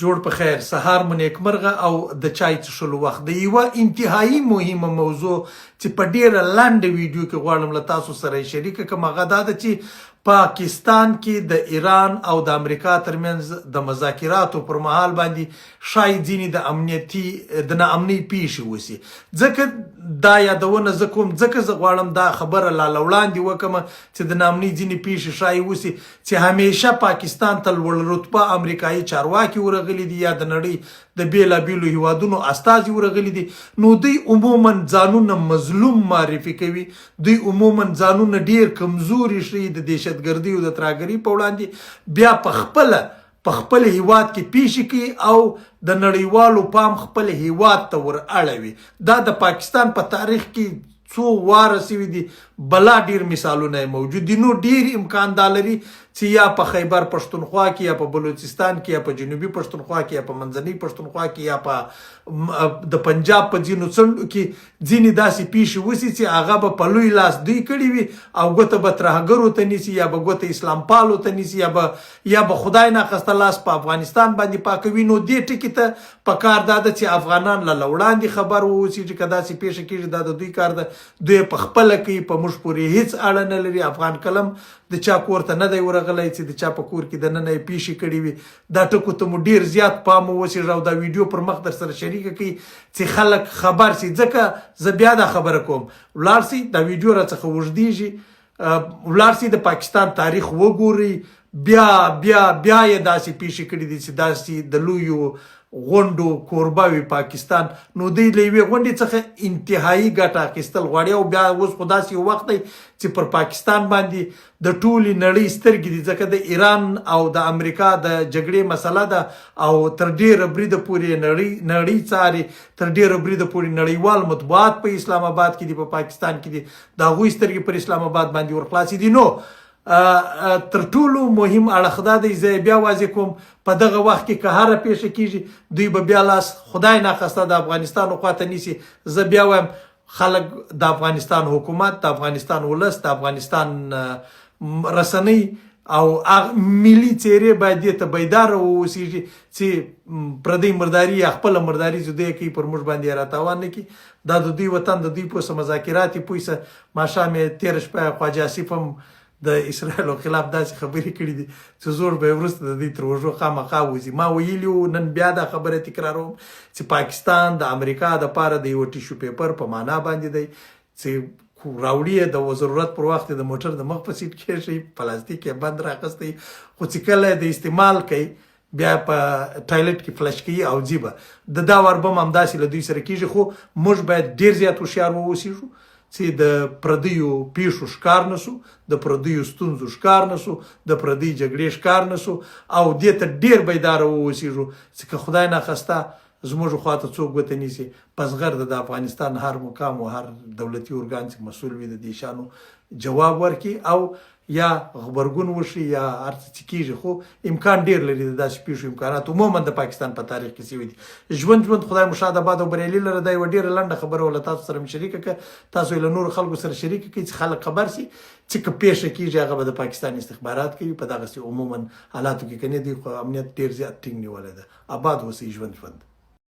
جوړ په خیر سهار مو نیکمرغه او د چای څښلو وخت د یوه انتهایی مهمه موضوع چې په ډیره لنډه ویډیو کې غواړم له تاسو سره یې شریکه کړم هغه دا ده چې پاکستان کې د ایران او د امریکا ترمنځ د مذاکراتو پر مهال باندې شاید ځینې د ناامنۍ پیښې وشي ځکه دا یادونه زه کوم ځکه زه غواړم دا خبره لا وړاندې وکړم چې د ناامنۍ ځینې پیښې شاید وشي چې همیشه پاکستان ته لوړ رتبه امریکایي چارواکي ورغلي دي یا د نړۍ د بیلابیلو هیوادونو استازي ورغلي دي نو دوی عموما ځانونه مظلوم معرفي کوي دوی عموما ځانونه ډیر کمزوري ښیي د دهشتګردي او د ترهګرۍ په وړاندې بیا په خپل هیواد کې پیښې کوي او د نړیوالو پام خپل هیواد ته ور اړوي دا د پاکستان په تاریخ کې څو واره سوي دي بلا ډیر مثالونه موجود دي نو ډیر امکان دا لري چې یا په خیبر پښتونخوا کې یا په بلوچستان کې یا په جنوبي پښتونخوا کې یا په منځنۍ پښتونخوا کې یا په د پنجاب په ځینو څنډو کې ځینې داسې پیښې وشي چې هغه به په لوی لاس دوی کړي وي او ګوته به ترهګرو ته نیسي یا به ګوته اسلام پالو ته نیسي یا به خدای ناخسته لاس په افغانستان باندې پاکوي نو دې ټکي ته پکار دا ده چې افغانان له وړاندې خبر واوسي چې که داسې پیښه کېږي دا د دوی کار ده دوی په خپله کوي په موږ پورې هیڅ اړه نه لري افغان قلم د چا کور ته نه دی ورغلی چې د چا په کور کې دننه یې پیښې کړي وي دا ټکو ته مو ډیر زیات پام ووسېږي او دا ویډیو پر مخ در سره شریکه کړي چې خلک خبر سي ځکه زه بیا دا خبره کوم ولاړ سي دا ویډیو راڅخه اوږدېږي ولاړ سي د پاکستان تاریخ وګورئ بیا یې داسې پیښې کړي دي چې داسې د لویو غونډو کوربه وي پاکستان نو دوی له یوې غونډې څخه انتهایی ګټه اخیستل غواړي او بیا اوس خو داسې یو وخت دی چې پر پاکستان باندې د ټولې نړۍ سترګې دي ځکه د ایران او د امریکا د جګړې مسله ده او تر ډیره بریده پورې نړۍ څاري تر ډیره بریده پورې نړیوال مطبوعات په اسلام آباد کې دي په پاکستان کې دي د هغوی سترګې پر اسلام آباد باندې ورخلاصې دي نو تر ټولو مهم اړخ دا دی زه بیا واضح کوم په دغه وخت کې که هره پیښه کېږي دوی به بیا لاس خدای ناخسته د افغانستان خواته نیسي زه بیا وایم خلک د افغانستان حکومت د افغانستان ولس د افغانستان رسنۍ او ملي څیرې باید دې ته بیداره واوسېږي چې پردۍ مرداري یا خپله مرداري چې دوی کوي پر موږ باندې راتاوان نه کړي دا د دوی وطن د دوی پوه څه مذاکرات یې پوه څه ماښام یې تېره شپه خواجه آصف هم د اسرائیلو خلاف داسې خبرې کړي دي چې زور به یې وروسته د دوی تر اوږو خامخا وځي ما ویلي وو نن بیا دا خبره تکراروم چې پاکستان د امریکا دپاره د یوه ټیشو پیپر په معنا باندې دی چې راوړي د ضرورت پر وخت د موټر د مخ په سیټ کېږي پلاستیک یې بند راخستی خو چې کله د استعمال کوي بیا په ټایلټ کې فلش کوي او ځي به د دا وربم همداسې له دوی سره کېږي خو موږ باید ډېر زیات هوښیار واوسېږو چې د پردیو پیښو ښکار نسو د پردیو ستونزو ښکار نسو د پردۍ جګړې ښکار نسو او دې ته ډیر بیداره واوسېږو چې که خدای ناخسته زموږ خواته څوک ګوته نیسي په زغرده د افغانستان هر مقام او هر دولتي ارګان چې مسؤل وي د دې شانو جواب ورکړي او یا غبرګون وشي یا هر څه چې کېږي خو امکان ډیر لري د داسې پیښو امکانات عموما د پاکستان په تاریخ کې سوي دي ژوند خدای مو شاد آباد او بریالي لره دا یوه ډیره لنډه خبره وله تاسو سره مې شریکه کړه تاسو یې له نورو خلکو سره شریکه کړئ چې خلک خبر سي چې که پیښه کېږي هغه به د پاکستان استخبارات کوي په دغسې عموما حالاتو کې که نه دي خو امنیت ډیر زیات ټینګ نیولی ده آباد اوسئ ژوند